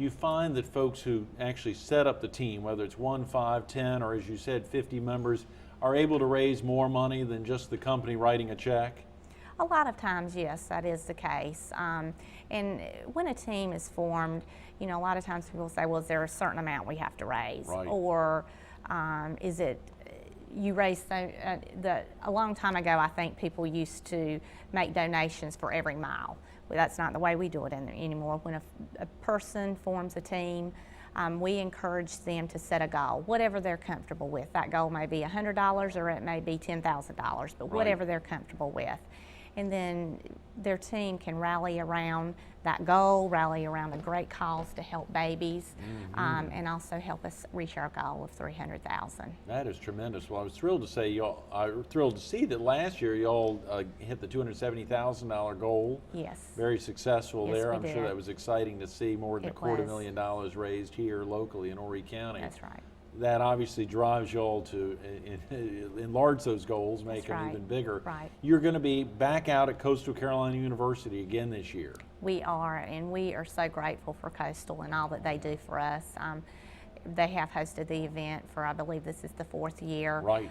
Do you find that folks who actually set up the team, whether it's 1, 5, 10, or as you said, 50 members, are able to raise more money than just the company writing a check? A lot of times, yes, that is the case. And when a team is formed, you know, a lot of times people say, well, is there a certain amount we have to raise? Right. Or is it, you raise, a long time ago, I think people used to make donations for every mile. Well, that's not the way we do it anymore. When a person forms a team, we encourage them to set a goal, whatever they're comfortable with. That goal may be $100 or it may be $10,000, but whatever they're comfortable with. And then their team can rally around that goal, rally around a great cause to help babies, and also help us reach our goal of $300,000. That is tremendous. Well, I was thrilled to say y'all. I'm thrilled to see that last year y'all hit the $270,000 goal. Yes. Very successful Yes, there. we I'm did. sure that was exciting to see more than It $250,000 was. raised here locally in Horry County. That's right. That obviously drives y'all to enlarge those goals, make That's them right. even bigger. Right. You're going to be back out at Coastal Carolina University again this year. We are, and we are so grateful for Coastal and all that they do for us. They have hosted the event for, I believe this is the 4th year. Right.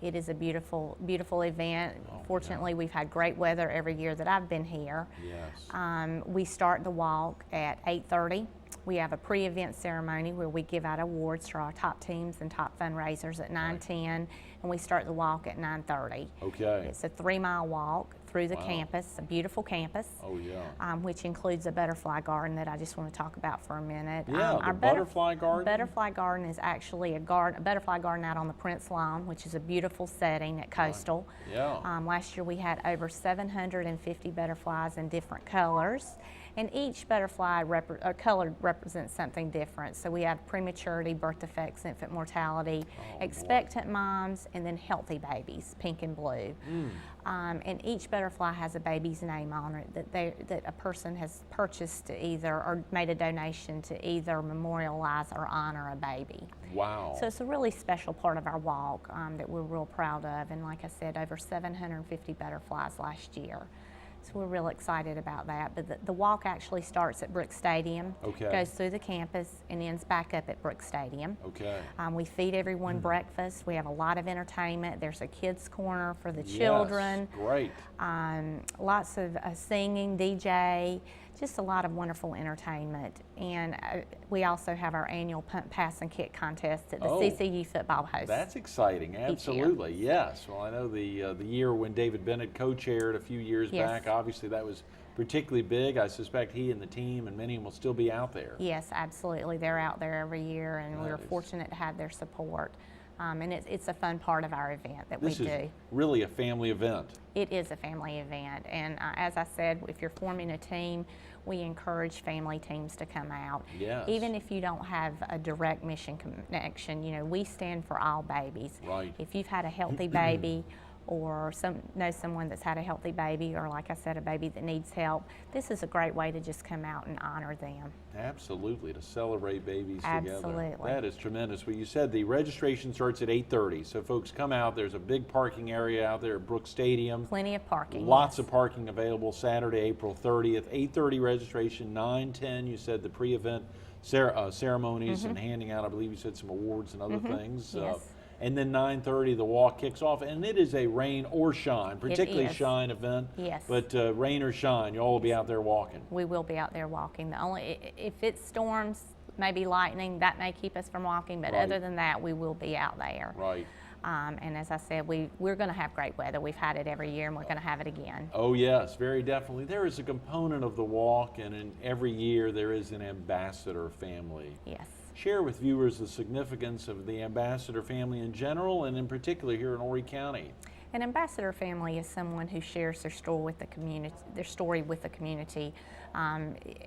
It is a beautiful, beautiful event. Fortunately, we've had great weather every year that I've been here. Yes. We start the walk at 8:30. We have a pre-event ceremony where we give out awards to our top teams and top fundraisers at 9:10, and we start the walk at 9:30. Okay. It's a 3-mile walk through the campus, a beautiful campus. Oh yeah. Which includes a butterfly garden that I just want to talk about for a minute. Yeah, our the butterfly garden? Butterfly garden is actually a butterfly garden out on the Prince Lawn, which is a beautiful setting at Coastal. Yeah. Last year we had over 750 butterflies in different colors. And each butterfly color represents something different. So we have prematurity, birth defects, infant mortality, expectant moms, and then healthy babies, pink and blue. And each butterfly has a baby's name on it that a person has purchased to either, or made a donation to either memorialize or honor a baby. Wow. So it's a really special part of our walk that we're real proud of. And like I said, over 750 butterflies last year. So we're real excited about that. But the walk actually starts at Brooks Stadium, goes through the campus, and ends back up at Brooks Stadium. Okay. We feed everyone breakfast. We have a lot of entertainment. There's a kids' corner for the children. Yes, great. Lots of singing, DJ, just a lot of wonderful entertainment. And we also have our annual punt, pass, and kick contest that the CCU football hosts. That's exciting, absolutely, yes. Well, I know the year when David Bennett co-chaired a few years back, obviously that was particularly big. I suspect he and the team and many of them will still be out there. Yes, absolutely. They're out there every year, and we're fortunate to have their support. And it's a fun part of our event that we do. This is really a family event. It is a family event, and as I said, if you're forming a team, we encourage family teams to come out. Yes. Even if you don't have a direct mission connection, you know, we stand for all babies. Right. If you've had a healthy baby, or know someone that's had a healthy baby, or like I said, a baby that needs help, this is a great way to just come out and honor them. Absolutely, to celebrate babies Absolutely. together. That is tremendous. Well, you said the registration starts at 8:30, so folks come out. There's a big parking area out there at Brooks Stadium. Plenty of parking. Lots of parking available Saturday, April 30th. 8:30 registration, 9:10 you said the pre-event ceremonies and handing out, I believe you said some awards and other things. Yes. And then 9:30 the walk kicks off, and it is a rain or shine, particularly shine event. Yes. But rain or shine, you all will be out there walking. We will be out there walking. If it storms, maybe lightning, that may keep us from walking, but other than that, we will be out there. Right. And as I said, we're going to have great weather. We've had it every year, and we're going to have it again. Oh yes, very definitely. There is a component of the walk, and in every year there is an ambassador family. Yes. Share with viewers the significance of the ambassador family in general, and in particular here in Horry County. An ambassador family is someone who shares their story with the community.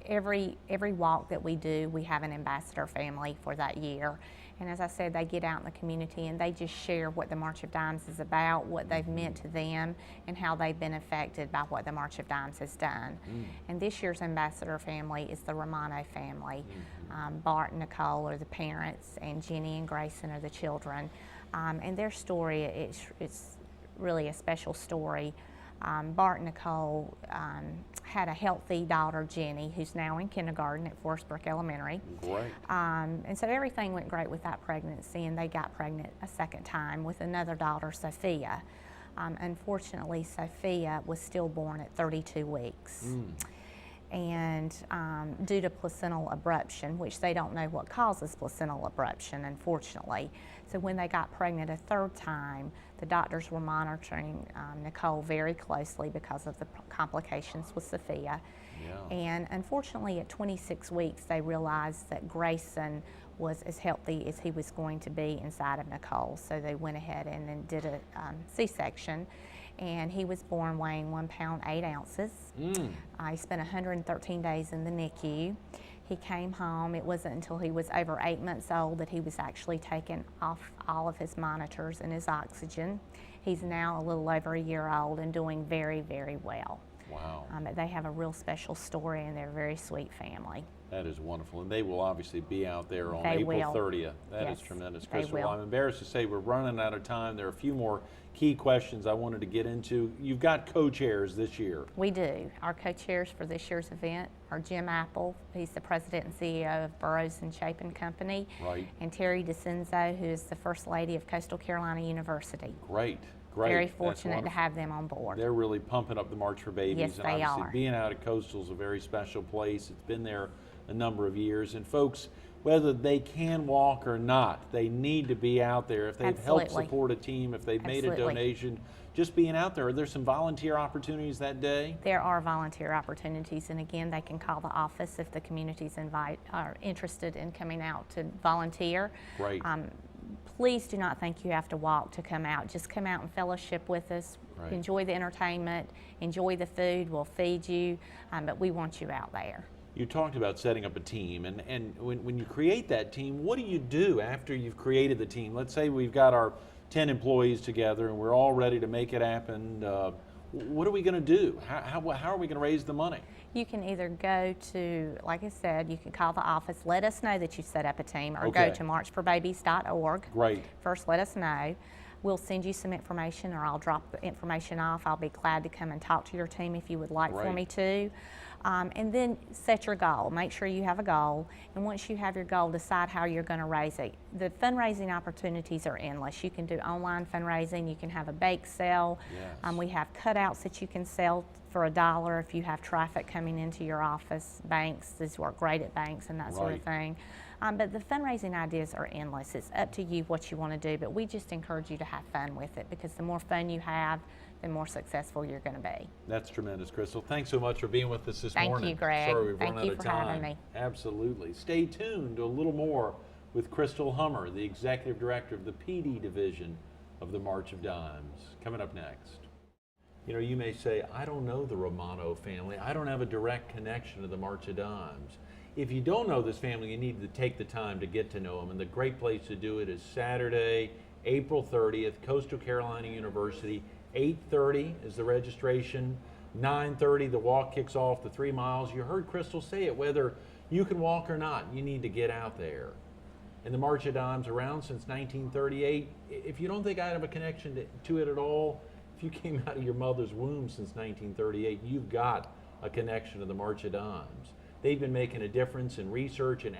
Every walk that we do, we have an ambassador family for that year. And as I said, they get out in the community and they just share what the March of Dimes is about, what they've meant to them, and how they've been affected by what the March of Dimes has done. And this year's ambassador family is the Romano family. Bart and Nicole are the parents, and Jenny and Grayson are the children. And their story, it's really a special story. Bart and Nicole had a healthy daughter, Jenny, who's now in kindergarten at Forestbrook Elementary. Great. And so everything went great with that pregnancy, and they got pregnant a second time with another daughter, Sophia. Unfortunately, Sophia was stillborn at 32 weeks. And due to placental abruption, which they don't know what causes placental abruption, unfortunately. So when they got pregnant a third time, the doctors were monitoring Nicole very closely because of the complications with Sophia. Yeah. And unfortunately, at 26 weeks, they realized that Grayson was as healthy as he was going to be inside of Nicole. So they went ahead and then did a C-section. And he was born weighing 1 pound 8 ounces. He spent 113 days in the NICU. He came home. It wasn't until he was over 8 months old that he was actually taken off all of his monitors and his oxygen. He's now a little over a year old and doing very, very well. Wow. They have a real special story, and they're a very sweet family. That is wonderful, and they will obviously be out there on They April will. 30th. That Yes, is tremendous, they Crystal. will. I'm embarrassed to say we're running out of time. There are a few more key questions I wanted to get into. You've got co-chairs this year. We do. Our co-chairs for this year's event are Jim Apple, he's the president and CEO of Burroughs and Chapin Company, Right. and Terry DeCenzo, who is the First Lady of Coastal Carolina University. Great. Great. Very That's fortunate to wonderful. have them on board. They're really pumping up the March for Babies. Yes, and they obviously are. being out at Coastal is a very special place. It's been there a number of years. And folks, whether they can walk or not, they need to be out there. If they've helped Absolutely. support a team, if they've made a Absolutely. donation, just being out there. Are there some volunteer opportunities that day? There are volunteer opportunities, and again, they can call the office if the communities are interested in coming out to volunteer. Great. Please do not think you have to walk to come out. Just come out and fellowship with us. Right. Enjoy the entertainment, enjoy the food, we'll feed you, but we want you out there. You talked about setting up a team, and when you create that team, what do you do after you've created the team? Let's say we've got our 10 employees together and we're all ready to make it happen. What are we going to do? How are we going to raise the money? You can either go to, like I said, you can call the office, let us know that you set up a team, or Okay. go to marchforbabies.org. Great. First, let us know. We'll send you some information, or I'll drop the information off. I'll be glad to come and talk to your team if you would like for Great. me to. And then set your goal. Make sure you have a goal. And once you have your goal, decide how you're going to raise it. The fundraising opportunities are endless. You can do online fundraising. You can have a bake sale. Yes. We have cutouts that you can sell for $1 if you have traffic coming into your office. Banks, these work great at banks and that sort of Right. thing. But the fundraising ideas are endless. It's up to you what you want to do, but we just encourage you to have fun with it, because the more fun you have, the more successful you're going to be. That's tremendous, Crystal. Thanks so much for being with us this Thank morning. you, Greg. Sorry we've Thank run you out of for time. having me. Absolutely. Stay tuned to a little more with Crystal Hummer, the Executive Director of the Pee Dee Division of the March of Dimes. Coming up next. You know, you may say, I don't know the Romano family. I don't have a direct connection to the March of Dimes. If you don't know this family, you need to take the time to get to know them. And the great place to do it is Saturday, April 30th, Coastal Carolina University. 8:30 is the registration. 9:30, the walk kicks off the 3 miles. You heard Crystal say it, whether you can walk or not, you need to get out there. And the March of Dimes around since 1938. If you don't think I have a connection to it at all, if you came out of your mother's womb since 1938, you've got a connection to the March of Dimes. They've been making a difference in research and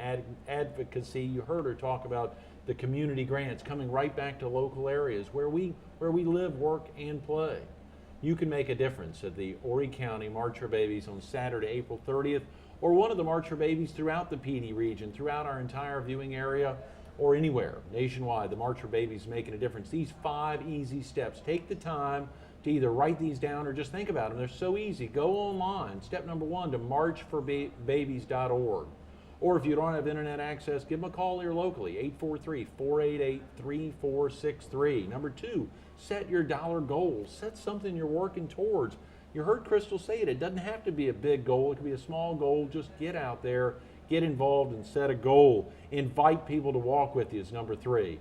advocacy. You heard her talk about the community grants coming right back to local areas where we live, work, and play. You can make a difference at the Horry County March for Babies on Saturday, April 30th, or one of the March for Babies throughout the Pee Dee region, throughout our entire viewing area, or anywhere nationwide. The March for Babies is making a difference. These 5 easy steps. Take the time to either write these down or just think about them. They're so easy. Go online. Step number 1 to marchforbabies.org. Or if you don't have internet access, give them a call here locally, 843-488-3463. Number 2, set your dollar goals. Set something you're working towards. You heard Crystal say it. It doesn't have to be a big goal. It could be a small goal. Just get out there, get involved, and set a goal. Invite people to walk with you is number 3.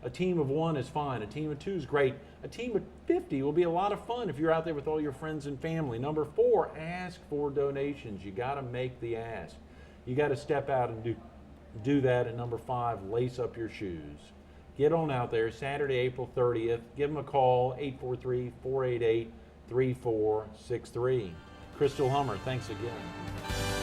A team of 1 is fine. A team of 2 is great. A team of 50 will be a lot of fun if you're out there with all your friends and family. Number 4, ask for donations. You got to make the ask. You got to step out and do that. And number 5, lace up your shoes. Get on out there Saturday, April 30th. Give them a call, 843-488-3463. 3463. Crystal Hummer, thanks again.